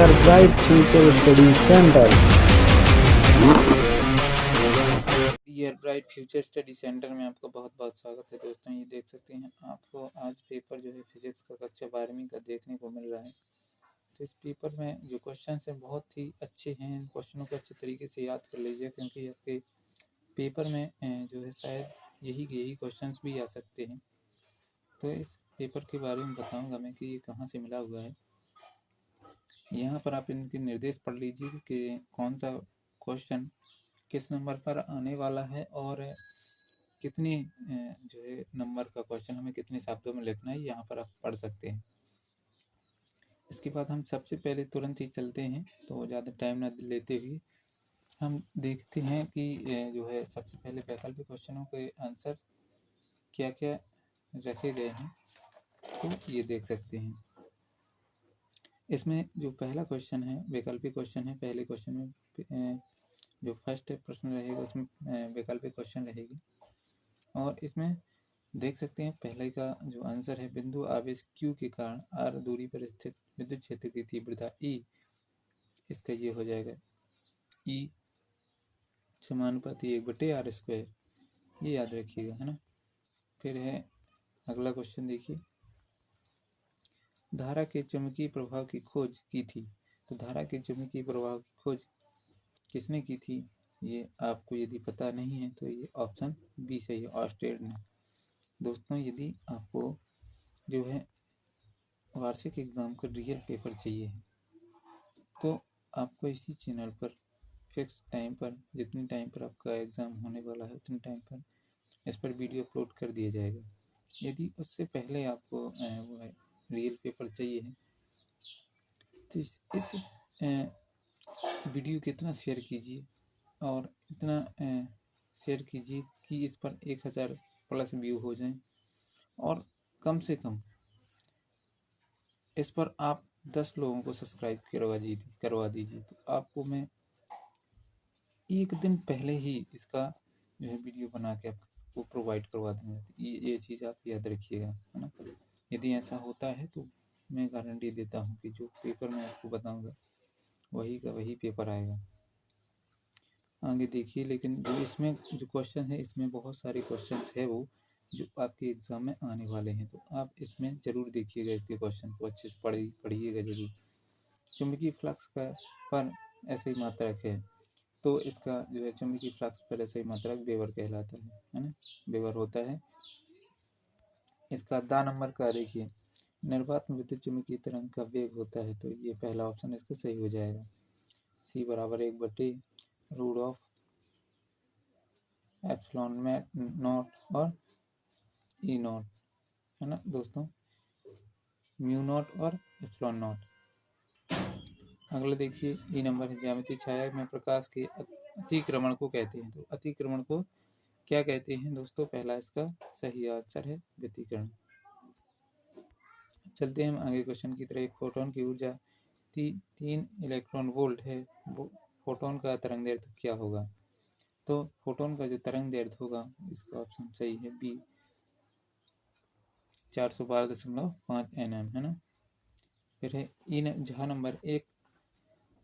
Dear bright future study centre. Dear bright future study centre में आपका बहुत बहुत स्वागत है दोस्तों। ये देख सकते हैं आपको आज पेपर जो है फिजिक्स का कक्षा 12वीं का देखने को मिल रहा है। तो इस पेपर में जो क्वेश्चन हैं बहुत ही अच्छे हैं। इन क्वेश्चनों को अच्छे तरीके से याद कर लीजिए, क्योंकि आपके पेपर में जो है शायद यही क्वेश्चंस भी आ सकते हैं। तो इस पेपर के बारे में बताऊंगा मैं कि ये कहाँ से मिला हुआ है। यहाँ पर आप इनके निर्देश पढ़ लीजिए कि कौन सा क्वेश्चन किस नंबर पर आने वाला है और कितनी जो है नंबर का क्वेश्चन हमें कितने शब्दों में लिखना है, यहाँ पर आप पढ़ सकते हैं। इसके बाद हम सबसे पहले तुरंत ही चलते हैं, तो ज़्यादा टाइम न लेते हुए हम देखते हैं कि जो है सबसे पहले वैकल्पिक क्वेश्चनों के आंसर क्या क्या रखे गए हैं, तो ये देख सकते हैं। इसमें जो पहला क्वेश्चन है वैकल्पिक क्वेश्चन है। पहले क्वेश्चन में जो फर्स्ट प्रश्न रहेगा उसमें वैकल्पिक क्वेश्चन रहेगी, और इसमें देख सकते हैं पहले का जो आंसर है, बिंदु आवेश Q के कारण r दूरी पर स्थित विद्युत क्षेत्र की तीव्रता E, इसका ये हो जाएगा E समानुपाती 1/r²। ये याद रखिएगा, है ना। फिर है अगला क्वेश्चन, देखिए धारा के चुंबकीय प्रभाव की खोज की थी। तो धारा के चुंबकीय प्रभाव की खोज किसने की थी, ये आपको यदि पता नहीं है तो ये ऑप्शन बी सही है, ऑस्टेड ने। दोस्तों यदि आपको जो है वार्षिक एग्जाम का रियल पेपर चाहिए है, तो आपको इसी चैनल पर फिक्स टाइम पर, जितनी टाइम पर आपका एग्ज़ाम होने वाला है उतने टाइम पर इस पर वीडियो अपलोड कर दिया जाएगा। यदि उससे पहले आपको वो है रियल पेपर चाहिए है, तो इस वीडियो को इतना शेयर कीजिए और इतना शेयर कीजिए कि इस पर 1000 प्लस व्यू हो जाएं, और कम से कम इस पर आप 10 लोगों को सब्सक्राइब करवा दीजिए। तो आपको मैं एक दिन पहले ही इसका जो है वीडियो बना के आपको प्रोवाइड करवा दूँगा। ये चीज़ आप याद रखिएगा, है ना। यदि ऐसा होता है तो मैं गारंटी देता हूँ कि जो पेपर मैं आपको बताऊँगा वही का वही पेपर आएगा। आगे देखिए, लेकिन जो इसमें जो क्वेश्चन है, इसमें बहुत सारे क्वेश्चंस है वो जो आपके एग्ज़ाम में आने वाले हैं, तो आप इसमें ज़रूर देखिएगा, इसके क्वेश्चन को अच्छे से पढ़िएगा ज़रूर। चुंबकीय फ्लक्स का पर ऐसे ही मात्रक है, तो इसका जो है चुंबकीय फ्लक्स पर ऐसे ही मात्रक वेबर कहलाता है ना, वेबर होता है। इसका दा नंबर का देखिए, निर्वात में विद्युत चुंबकीय तरंग का वेग होता है, तो ये पहला ऑप्शन इसका सही हो जाएगा। C बराबर 1/√ऑफ एप्सिलॉन में नॉट और E नॉट, है ना दोस्तों, म्यू नॉट और एप्सिलॉन नॉट। अगला देखिए E नंबर है, ज्यामितीय छाया में प्रकाश के अतिक्रमण को कहते हैं। तो अतिक्रमण को क्या कहते हैं दोस्तों, पहला इसका सही आंसर है व्यतिकरण। चलते हैं हम आगे क्वेश्चन की तरफ। एक फोटोन की ऊर्जा 3 इलेक्ट्रॉन वोल्ट है, वो फोटोन का तरंग दैर्ध्य क्या होगा। तो फोटोन का जो तरंग दैर्ध्य होगा, इसका ऑप्शन सही है बी, 412.5 nm, है ना। फिर है जहाँ नंबर 1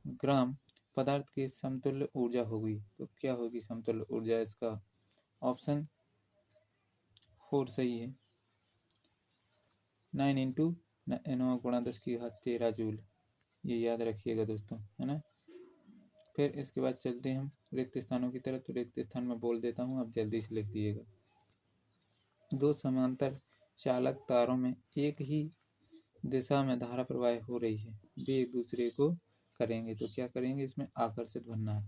ग्राम पदार्थ की समतुल्य ऊर्जा होगी, तो क्या होगी समतुल्य ऊर्जा, इसका ऑप्शन 4 सही है, 9 × 9×10⁻13 जूल। ये याद रखिएगा दोस्तों, है ना। फिर इसके बाद चलते हैं हम रिक्त स्थानों की तरफ। तो रिक्त स्थान में बोल देता हूँ, आप जल्दी से लिख दिएगा। 2 समांतर चालक तारों में एक ही दिशा में धारा प्रवाह हो रही है, वे एक दूसरे को करेंगे, तो क्या करेंगे, इसमें आकर्षित भरना है।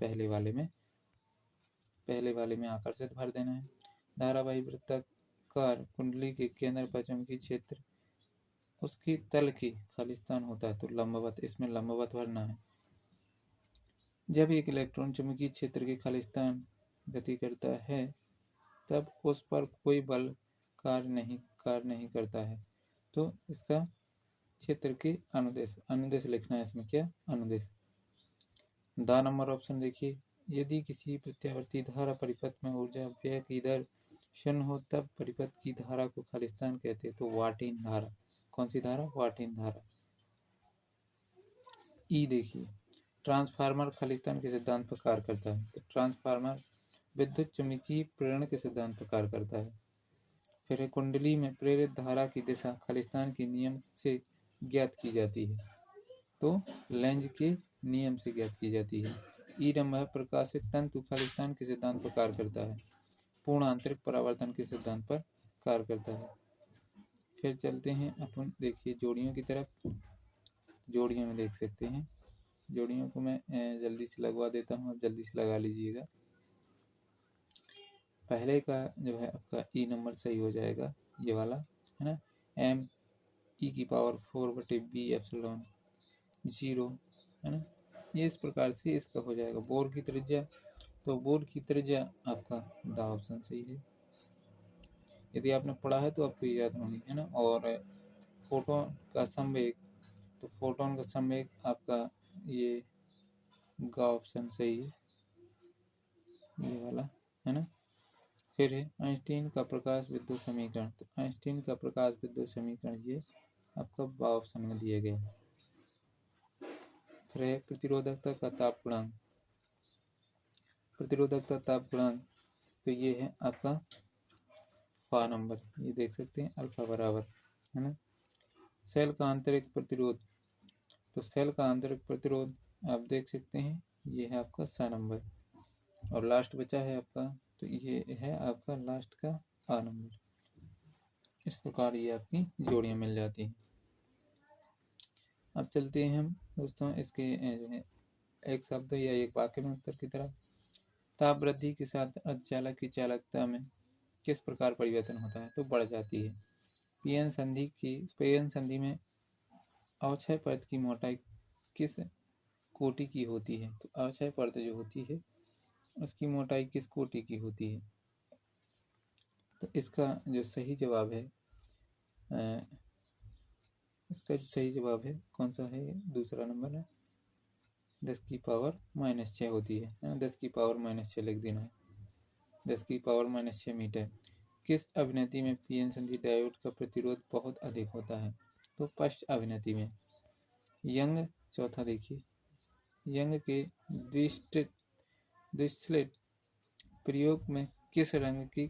पहले वाले में आकर्षित भर देना है। धारावाही वृत्ताकार कुंडली के केंद्र पर चुंबकीय क्षेत्र उसकी तल की खालिस्तान होता है, तो लंबवत, इसमें लंबवत भरना है। जब एक इलेक्ट्रॉन चुंबकीय क्षेत्र के खालिस्तान गति करता है, तब उस पर कोई बल कार्य नहीं करता है, तो इसका क्षेत्र के अनुदेश लिखना है। इसमें क्या अनुदेश। दा नंबर ऑप्शन देखिए, यदि किसी प्रत्यावर्ती धारा परिपथ में ऊर्जा व्यय की दर 0 हो, तब परिपथ की धारा को खालिस्तान कहते हैं, तो वाटहीन धारा। कौन सी धारा, वाटहीन धारा। ई देखिए, ट्रांसफार्मर खालिस्तान के सिद्धांत पर कार्य करता है। तो ट्रांसफार्मर विद्युत चुम्बकीय प्रेरण के सिद्धांत पर कार्य करता है। फिर कुंडली में प्रेरित धारा की दिशा खालिस्तान के नियम से ज्ञात की जाती है। तो लेंज के नियम से ज्ञात की जाती है। ई नंबर प्रकाशित तंतु खालिस्तान के सिद्धांत पर कार्य करता है। पूर्ण आंतरिक परावर्तन के सिद्धांत पर कार्य करता है। फिर चलते हैं अपन, देखिए जोड़ियों की तरफ। जोड़ियों में देख सकते हैं, जोड़ियों को मैं जल्दी से लगवा देता हूँ, आप जल्दी से लगा लीजिएगा। पहले का जो है आपका ई नंबर सही हो जाएगा, ये वाला है ना, एम ई की पावर 4/b ε0 है ना। ये इस प्रकार से इसका हो जाएगा। बोर की त्रिज्या, तो बोर की त्रिज्या आपका द ऑप्शन सही है। यदि आपने पढ़ा है तो आपको याद होगी, है ना। और फोटोन का संवेग, तो फोटोन का संवेग आपका ये ग ऑप्शन सही है, ये वाला है ना। फिर है आइंस्टीन का प्रकाश विद्युत समीकरण, तो आइंस्टीन का प्रकाश विद्युत समीकरण ये आपका ब ऑप्शन में दिया गया है। फिर है प्रतिरोधकता का ताप गुणांक, प्रतिरोधकता ताप गुणांक, तो ये है आपका फा नंबर, ये देख सकते हैं अल्फा बराबर, है ना। सेल का आंतरिक प्रतिरोध, तो सेल का आंतरिक प्रतिरोध आप देख सकते हैं, ये है आपका सा नंबर। और लास्ट बचा है आपका, तो ये है आपका लास्ट का आ नंबर। इस प्रकार ये आपकी जोड़ियां मिल जाती हैं। अब चलते हैं हम दोस्तों इसके जो है एक शब्द या एक वाक्य में उत्तर की तरफ। ताप वृद्धि के साथ अर्धचालक की चालकता में किस प्रकार परिवर्तन होता है, तो बढ़ जाती है। पीएन संधि में अवक्षय परत की मोटाई किस कोटि की होती है, तो अवक्षय परत जो होती है उसकी मोटाई किस कोटि की होती है। तो इसका जो सही जवाब है, इसका जो सही जवाब है कौन सा है, दूसरा नंबर है, 10⁻⁻6 होती है ना। 10⁻⁻6 लिख देना है, 10⁻⁻6 मीटर। किस अभिनति में पीएन संधि डायोड का प्रतिरोध बहुत अधिक होता है, तो पश्च अभिनति में। यंग, चौथा देखिए, यंग के द्विस्लिट प्रयोग में किस रंग के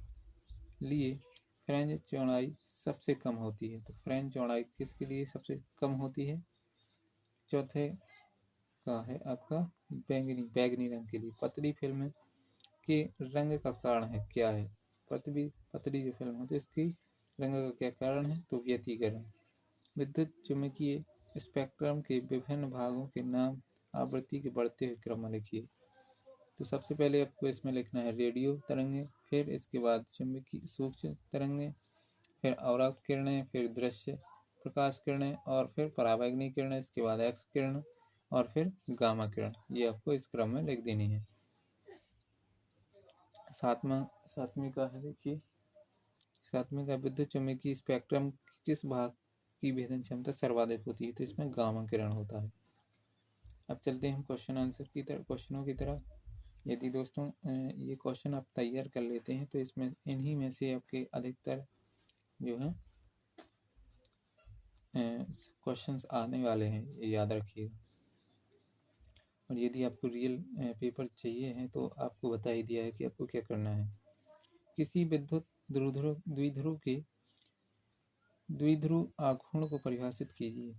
लिए फ्रेंच चौड़ाई सबसे कम होती है, तो फ्रेंच चौड़ाई किसके लिए सबसे कम होती है, चौथे का है आपका बैगनी रंग के लिए। पतली फिल्म के रंग का कारण है क्या है, पतली जो फिल्म होती है इसकी रंग का क्या कारण है, तो व्यतिकरण। विद्युत चुम्बकीय स्पेक्ट्रम के विभिन्न भागों के नाम आवृत्ति के बढ़ते हुए क्रम में लिखिए। तो सबसे पहले आपको इसमें लिखना है रेडियो तरंगे, फिर इसके बाद चुंबकीय सूक्ष्म तरंगे, फिर अवराग किरणें, फिर दृश्य प्रकाश किरणें, और फिर पराबैंगनी किरणें, इसके बाद एक्स किरण, और फिर गामा किरण। ये आपको इस क्रम में लिख देनी है। सातवीं का है, देखिए सातवीं का विद्युत चुम्बकीय स्पेक्ट्रम किस भाग की भेदन क्षमता सर्वाधिक होती है, तो इसमें गामा किरण होता है। अब चलते हैं हम क्वेश्चनों की तरफ। यदि दोस्तों ये क्वेश्चन आप तैयार कर लेते हैं तो इसमें इन्हीं में से आपके अधिकतर जो है क्वेश्चंस आने वाले हैं, ये याद रखिएगा। और यदि आपको रियल पेपर चाहिए है तो आपको बता ही दिया है कि आपको क्या करना है। किसी विद्युत द्विध्रुव आघूर्ण को परिभाषित कीजिए,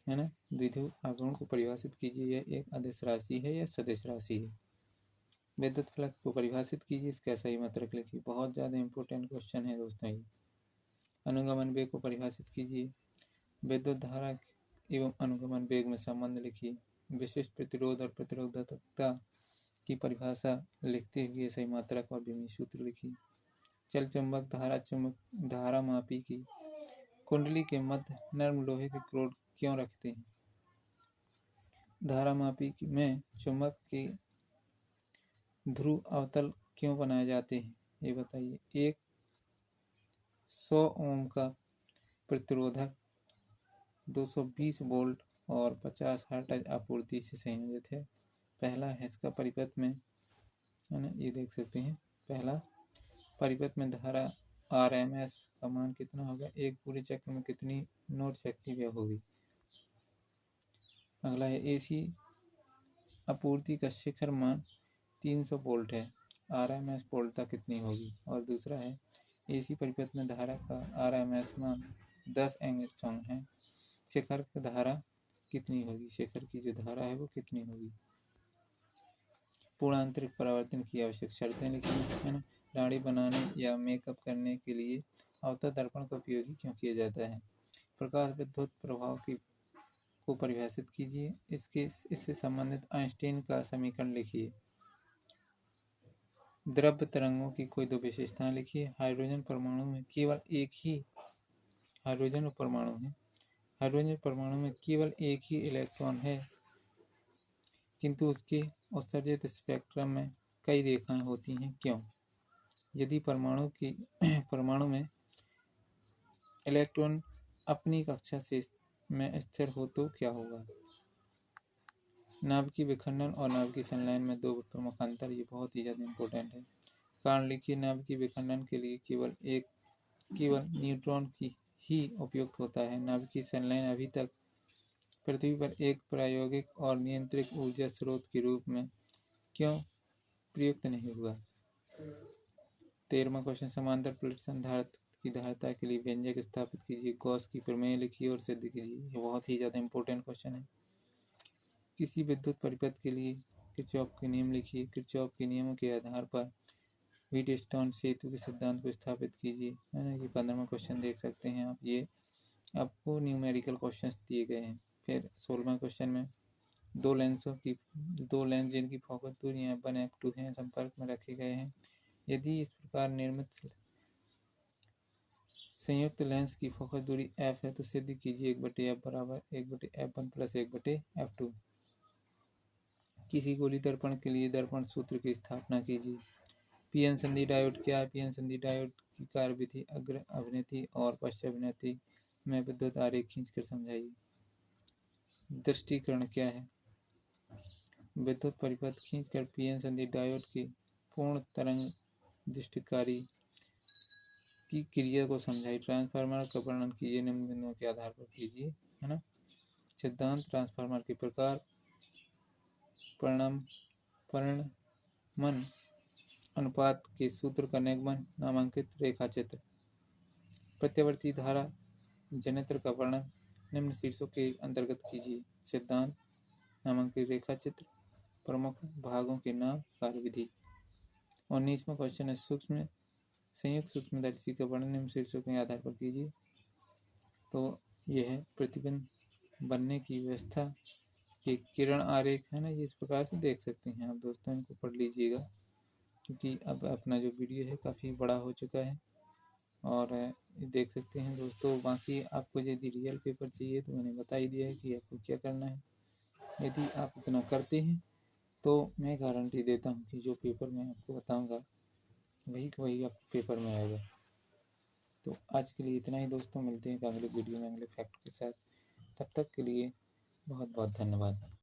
है ना। द्विध्रुव आघूर्ण को परिभाषित कीजिए, यह एक अदिश राशि है या सदिश राशि है। विद्युत फ्लक्स को परिभाषित कीजिए, इसका सही मात्रक लिखिए। बहुत ज़्यादा इंपॉर्टेंट क्वेश्चन है दोस्तों ये। अनुगमन वेग को परिभाषित कीजिए। विद्युत धारा एवं अनुगमन वेग में संबंध लिखिए। विशिष्ट प्रतिरोध और प्रतिरोधकता की परिभाषा लिखते हुए सही मात्रक और विमीय सूत्र लिखिए। चल चुंबक धारा मापी की कुंडली के मध्य नर्म लोहे के क्रोड क्यों रखते हैं। धारा मापी में चुंबक के ध्रुव अवतल क्यों बनाए जाते हैं, ये बताइए। एक 100 ओम का प्रतिरोधक 220 वोल्ट और 50 हर्ट्ज आपूर्ति से संयोजित है। पहला है इसका परिपथ में, है ना, ये देख सकते हैं। पहला परिपथ में धारा RMS का मान कितना होगा, एक पूरे चक्र में कितनी नोट शक्ति व्यय होगी। अगला है AC आपूर्ति का शिखर मान 300 वोल्ट है, RMS वोल्टता कितनी होगी। और दूसरा है AC परिपथ में धारा का RMS मान 10 एंगस्ट्रॉम है, शिखर की धारा कितनी होगी, शिखर की जो धारा है वो कितनी होगी। पूर्ण आंतरिक परावर्तन की आवश्यक शर्तें लिखी है ना। दाढ़ी बनाने या मेकअप करने के लिए अवतल दर्पण का उपयोग क्यों किया जाता है। प्रकाश विद्युत प्रभाव की को परिभाषित कीजिए। इससे संबंधित आइंस्टीन का समीकरण लिखिए। द्रव्य तरंगों की कोई दो विशेषताएं लिखिए। हाइड्रोजन परमाणु में केवल एक ही हाइड्रोजन परमाणु में केवल एक ही इलेक्ट्रॉन है, किंतु उसके उत्सर्जित स्पेक्ट्रम में कई रेखाएं होती हैं, क्यों। यदि परमाणु में इलेक्ट्रॉन अपनी कक्षा में स्थिर हो तो क्या होगा। नाभिकीय विखंडन और नाभिकीय संलयन में दो प्रमुख अंतर, ये बहुत ही ज़्यादा इम्पोर्टेंट है। कारण लिखिए। नाभिकीय विखंडन के लिए केवल न्यूट्रॉन की ही उपयुक्त होता है। नाभिकीय संलयन अभी तक पृथ्वी पर एक प्रायोगिक और नियंत्रित ऊर्जा स्रोत के रूप में क्यों प्रयुक्त नहीं हुआ। 13वां क्वेश्चन, समांतर प्लेट संधारित्र की धारिता के लिए व्यंजक स्थापित कीजिए। गॉस की प्रमेय लिखिए और सिद्ध कीजिए। ये बहुत ही ज़्यादा इम्पोर्टेंट क्वेश्चन है। किसी विद्युत परिपथ के लिए किरचॉफ के नियम लिखिए। किरचॉफ के नियमों के आधार पर व्हीटस्टोन सेतु के सिद्धांत को स्थापित कीजिए, है ना। ये 15वां क्वेश्चन देख सकते हैं आप। ये आपको न्यूमेरिकल क्वेश्चंस दिए गए हैं। फिर 16वां क्वेश्चन में दो लेंस जिनकी फोकस दूरियां F1 F2 हैं संपर्क में रखे गए हैं। यदि इस प्रकार निर्मित संयुक्त लेंस की फोकस दूरी f है तो सिद्ध कीजिए 1/f बराबर 1/f1 प्लस 1/f2। किसी गोली दर्पण के लिए दर्पण सूत्र की स्थापना कीजिए। पीएन संधि डायोड क्या है। पीएन संधि डायोड की कार्यविधि अग्र अभिनेत्री और पश्चात अभिनेत्री में विद्युत आरेख खींचकर समझाइए। दृष्टिकरण क्या है। विद्युत परिपथ खींचकर पीएन संधि डायोड की पूर्ण तरंग दृष्टिकारी की क्रिया को समझाइए। ट्रांसफार्मर का वर्णन कीजिए, निम्न बिंदुओं के आधार पर कीजिए, है ना। सिद्धांत ट्रांसफार्मर के प्रकार, परिणमन अनुपात के सूत्र का निगमन, नामांकित रेखा चित्र। प्रत्यावर्ती धारा जनित्र का वर्णन निम्न शीर्षों के अंतर्गत कीजिए। सिद्धांत, नामांकित रेखा चित्र, प्रमुख भागों के नाम, कार्यविधि। 19वां क्वेश्चन है संयुक्त सूक्ष्मदर्शी का वर्णन निम्न शीर्षों के आधार पर कीजिए। तो यह है प्रतिबिंब बनने की व्यवस्था के किरण आरेख, है ना। ये इस प्रकार से देख सकते हैं आप दोस्तों, इनको पढ़ लीजिएगा क्योंकि अब अपना जो वीडियो है काफ़ी बड़ा हो चुका है। और देख सकते हैं दोस्तों, बाकी आपको यदि रियल पेपर चाहिए तो मैंने बता ही दिया है कि आपको क्या करना है। यदि आप इतना करते हैं तो मैं गारंटी देता हूँ कि जो पेपर मैं आपको बताऊँगा वही आपको पेपर में आएगा। तो आज के लिए इतना ही दोस्तों, मिलते हैं अगले वीडियो में अगले फैक्ट के साथ। तब तक के लिए बहुत बहुत धन्यवाद।